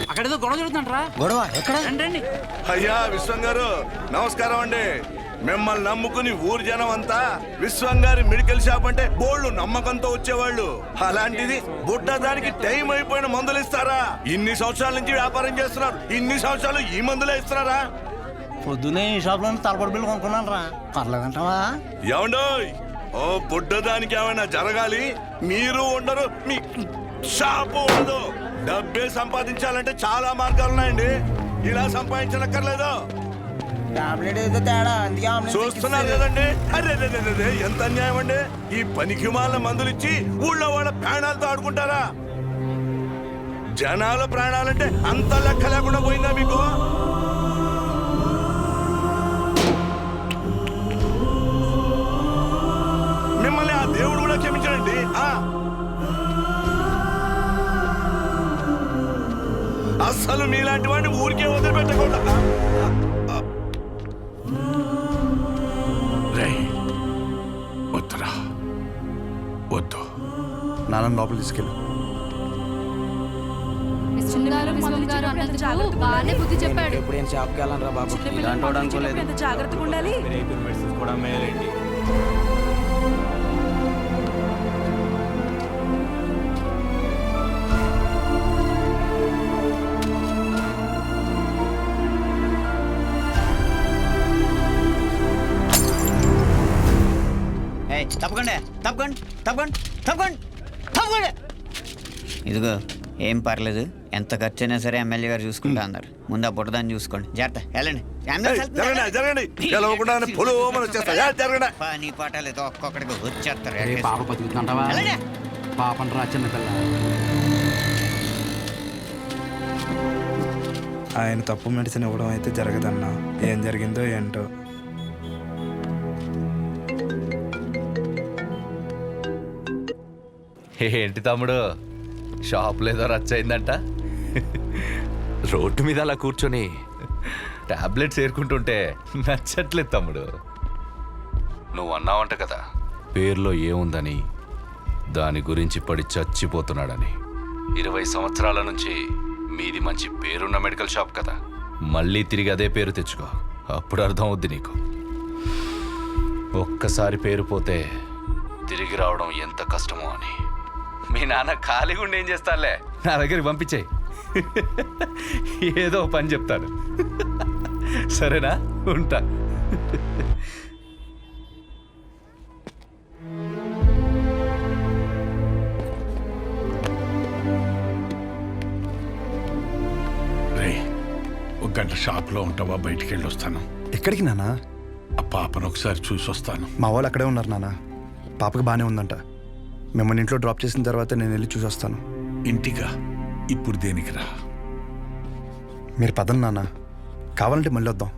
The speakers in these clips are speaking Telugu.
అక్కడేదో గొడవ జరుగుతుందంటరా. గొడవ ఎక్కడ? రండి. అయ్యా విశ్వం గారు నమస్కారం అండి. మిమ్మల్ని నమ్ముకుని ఊరు జనం అంతా విశ్వం గారి మెడికల్ షాప్ అంటే బోళ్ళు నమ్మకంతో వచ్చేవాళ్ళు. అలాంటిది బుడ్డ దానికి టైం అయిపోయిన మందులు ఇస్తారా? ఇన్ని సంవత్సరాల నుంచి వ్యాపారం చేస్తున్నారు, ఇన్ని సంవత్సరాలు ఈ మందులే ఇస్తున్నారా? పొద్దునే ఈ షాప్ లో తలపడి బిల్లు కొనుక్కున్నాను రా. పర్లేదంటావా? ఏమండోయ్, ఓ బుడ్డ దానికి ఏమైనా జరగాలి మీరు ఉండరు, మీ షాపు ఉండదు. డబ్బే సంపాదించాలంటే చాలా మార్గాలు ఉన్నాయండి. ఇలా సంపాదించనక్కర్లేదు. టాబ్లెట్ ఏదో తేడా, అందుకే చూస్తున్నారు కదండి. అరే ఎంత అన్యాయం అండి. ఈ పనికి మాల మందులు ఇచ్చి ఊళ్ళో వాళ్ళ ప్రాణాలతో ఆడుకుంటారా? జనాల ప్రాణాలంటే అంత లెక్క లేకుండా పోయిందా మీకు? మిమ్మల్ని ఆ దేవుడు కూడా క్షమించడండి. అస్సలు మీలాంటి వాడిని ఊరికే వదిలిపెట్టకుండా. వద్దురా, వద్దు. నాన్న లోపల తీసుకెళ్ళు. బాగానే బుద్ధి చెప్పాడు. ఇప్పుడు ఏం షాప్కి వెళ్ళాలరా బాబు, ఇలాంటి వాడు అనుకోలేదు. జాగ్రత్తగా ఉండాలి. కూడా మేలేండి. తప్పకండి తప్పకండి తప్పకండి తప్పకండి తప్పకండి. ఇదిగో ఏం పర్లేదు, ఎంత ఖర్చు అయినా సరే ఎమ్మెల్యే గారు చూసుకుంటా అన్నారు. ముందు ఆ బుట్టదాన్ని చూసుకోండి. జాగ్రత్త, వెళ్ళండి. పని పాటలేదు, ఒక్కొక్కడికి వచ్చేస్తారు. పాప బతుకుతుంటావా? పాపం రా చిన్నపిల్ల. ఆయన తప్పు మెడిసిన్ ఇవ్వడం అయితే జరగదన్నా. ఏం జరిగిందో ఏంటో. ఏంటి తమ్ముడు, షాప్లో ఏదో రచ్చయిందంట? రోడ్డు మీద అలా కూర్చొని టాబ్లెట్స్ ఏరుకుంటుంటే నచ్చట్లేదు తమ్ముడు. నువ్వు అన్నావంట కదా, పేర్లో ఏముందని, దాని గురించి పడి చచ్చిపోతున్నాడని. 20 సంవత్సరాల నుంచి మీది మంచి పేరున్న మెడికల్ షాప్ కదా, మళ్ళీ తిరిగి అదే పేరు తెచ్చుకో, అప్పుడు అర్థం అవుద్ది నీకు. ఒక్కసారి పేరు పోతే తిరిగి రావడం ఎంత కష్టమో అని. మీ నాన్న ఖాళీగా ఉండి ఏం చేస్తానులే, నా దగ్గరికి పంపించేయి, ఏదో పని చెప్తాను. సరేనా, ఉంటా. ఒక గంట షాప్లో ఉంటావా? బయటికి వెళ్ళి వస్తాను. ఎక్కడికి నాన్న? ఆ పాపను ఒకసారి చూసి వస్తాను. మా వాళ్ళు అక్కడే ఉన్నారు నాన్న. పాపకి బాగానే ఉందంట. మిమ్మల్ని ఇంట్లో డ్రాప్ చేసిన తర్వాత నేను వెళ్ళి చూసి వస్తాను. ఇంటిగా? ఇప్పుడు దేనికి రా? మీరు పదండి నాన్న, కావాలంటే మళ్ళీ వద్దాం.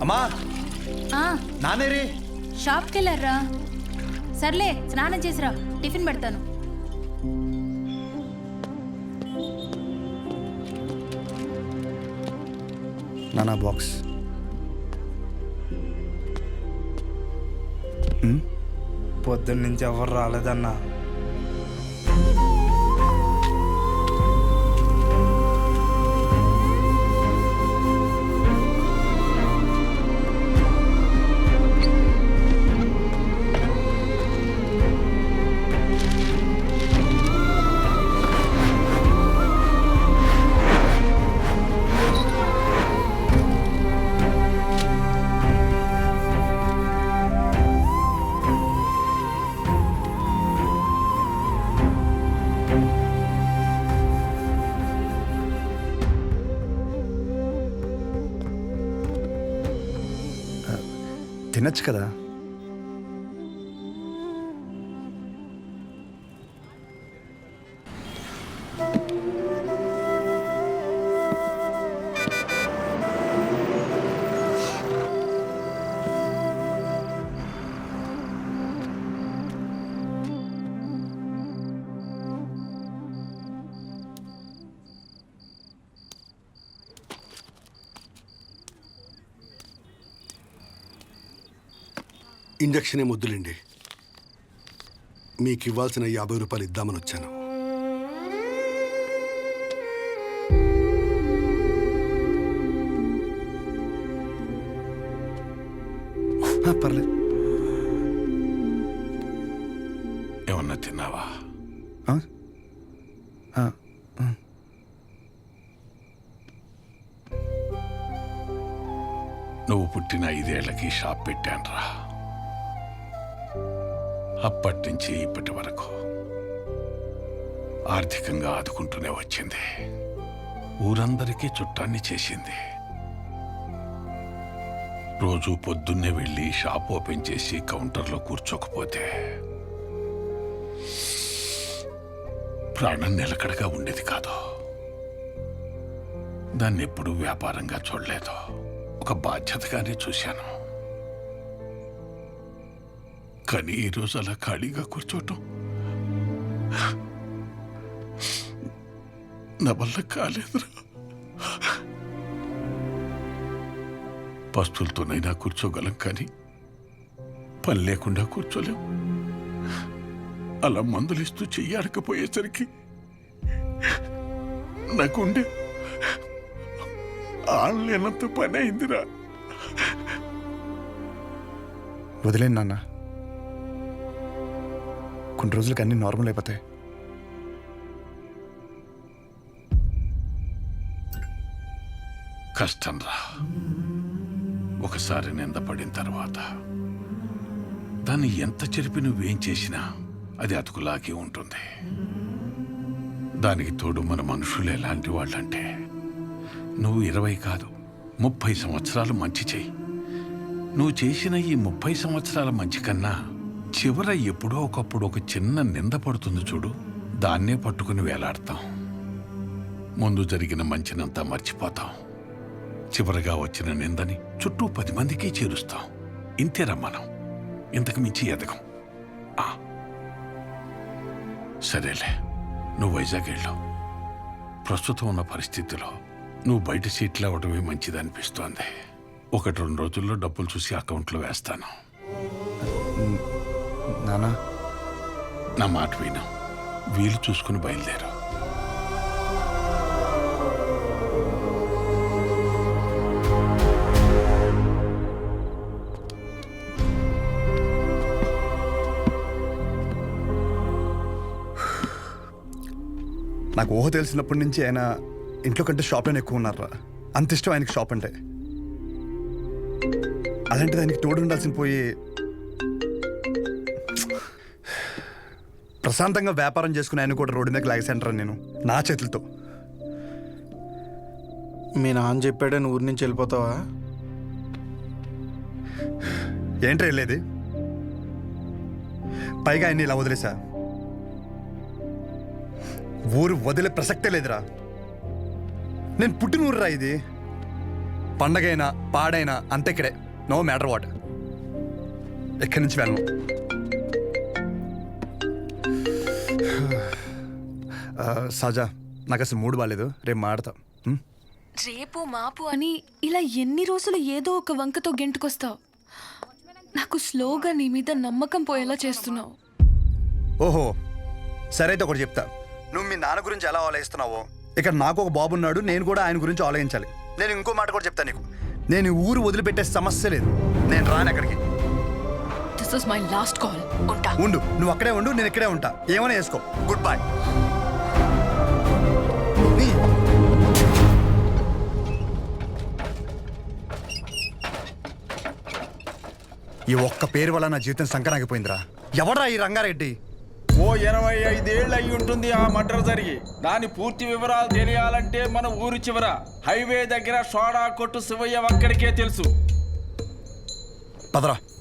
అమ్మా, నానేరి షాప్కి వెళ్ళారా? సర్లే, స్నానం చేసిరా, టిఫిన్ పెడతాను. నానా బాక్స్. పొద్దున్న నుంచి ఎవరు రాలేదన్నా. తినచ్చు కదా. ఇంజక్షన్ ఏం వద్దులేండి, మీకు ఇవ్వాల్సిన 50 రూపాయలు ఇద్దామని వచ్చాను. పర్లేదు. ఏమన్నా తిన్నావా? ఆ? ఆ, ఆ. నువ్వు పుట్టిన 5 ఏళ్లకి షాప్ పెట్టానురా. అప్పటి నుంచి ఇప్పటి వరకు ఆర్థికంగా ఆదుకుంటూనే వచ్చింది. ఊరందరికీ చుట్టాన్ని చేసింది. రోజు పొద్దున్నే వెళ్ళి షాప్ ఓపెన్ చేసి కౌంటర్లో కూర్చోకపోతే ప్రాణం నిలకడగా ఉండేది కాదు. దాన్ని ఎప్పుడూ వ్యాపారంగా చూడలేదు, ఒక బాధ్యతగానే చూశాను. కానీ ఈరోజు అలా ఖాళీగా కూర్చోటం నా వల్ల కాలేదురా. పస్తులతోనైనా కూర్చోగలం, కానీ పని లేకుండా కూర్చోలేం. అలా మందులిస్తూ చెయ్యాడకపోయేసరికి నాకుండే ఆడలేనంత పని అయిందిరా. వదిలేండి నాన్న, కొన్ని రోజులకి అన్నీ నార్మల్ అయిపోతాయి. కష్టం రా. ఒకసారి నిందపడిన తర్వాత దాన్ని ఎంత చెరిపి నువ్వేం చేసినా అది అతుకులాగే ఉంటుంది. దానికి తోడు మన మనుషులు ఎలాంటి వాళ్ళంటే, నువ్వు 20 కాదు 30 సంవత్సరాలు మంచి చెయ్యి. నువ్వు చేసిన ఈ 30 సంవత్సరాల మంచి కన్నా చివర ఎప్పుడో ఒకప్పుడు ఒక చిన్న నింద పడుతుంది చూడు, దాన్నే పట్టుకుని వేలాడతాం. ముందు జరిగిన మంచినంతా మర్చిపోతాం. చివరగా వచ్చిన నిందని చుట్టూ 10 మందికి చేరుస్తాం. ఇంతేరా మనం, ఇంతకు మించి ఎదగం. సరేలే, నువ్వు వైజాగ్ వెళ్ళావు. ప్రస్తుతం ఉన్న పరిస్థితిలో నువ్వు బయట సీట్లు అవ్వడమే మంచిది అనిపిస్తోంది. 1-2 రోజుల్లో డబ్బులు చూసి అకౌంట్లో వేస్తాను. నానా, నా మాట విను, వీలు చూసుకుని బయలుదేరు. నాకు ఊహ తెలిసినప్పటి నుంచి ఆయన ఇంట్లో కంటే షాప్లోనే ఎక్కువ ఉన్నారా. అంత ఇష్టం ఆయనకి షాప్ అంటే. అలాంటిది ఆయనకి తోడు ఉండాల్సిన పోయి ప్రశాంతంగా వ్యాపారం చేసుకుని ఆయన కూడా రోడ్డు మీద లాగేసంటారా నేను నా చేతులతో. మీ నాన్న చెప్పాడని ఊరి నుంచి వెళ్ళిపోతావా? ఏంట్రా వెళ్ళేది? పైగా ఆయన్ని ఇలా వదిలేసా. ఊరు వదిలే ప్రసక్తే లేదురా. నేను పుట్టిన ఊరురా ఇది. పండగైనా పాడైనా అంతే ఇక్కడే. No matter what. ఎక్కడి నుంచి వెళ్ళను. సజా, నాకు అసలు మూడు బాగాలేదు, రేపు మాడతాం. రేపు మాపు అని ఇలా ఎన్ని రోజులు ఏదో ఒక వంకతో గెంటుకొస్తావు. నాకు స్లోగా నీ మీద నమ్మకం పోయేలా చేస్తున్నావు. ఓహో, సరే అయితే ఒకటి చెప్తా. నువ్వు మీ నాన్న గురించి ఎలా ఆలోచిస్తున్నావో ఇక్కడ నాకు ఒక బాబు ఉన్నాడు, నేను కూడా ఆయన గురించి ఆలోచించాలి. నేను ఇంకో మాట కూడా చెప్తాను నీకు. నేను ఈ ఊరు వదిలిపెట్టే సమస్య లేదు. నేను రాను ఎక్కడికి. This is my last call. ఉంటా. ఉండు, నువ్వు అక్కడే ఉండు, నేను ఇక్కడే ఉంటా. ఏమైనా వేసుకో. Good bye. ఈ ఒక్క పేరు వల్ల నా జీవితం సంకరాగిపోయిందిరా. ఎవడ్రా ఈ రంగారెడ్డి? ఓ 25 ఏళ్ళు అయి ఉంటుంది ఆ మర్డర్ జరిగి. దాని పూర్తి వివరాలు తెలియాలంటే మన ఊరు చివర హైవే దగ్గర సోడా కొట్టు శివయ్య అక్కడికే తెలుసు. పదరా.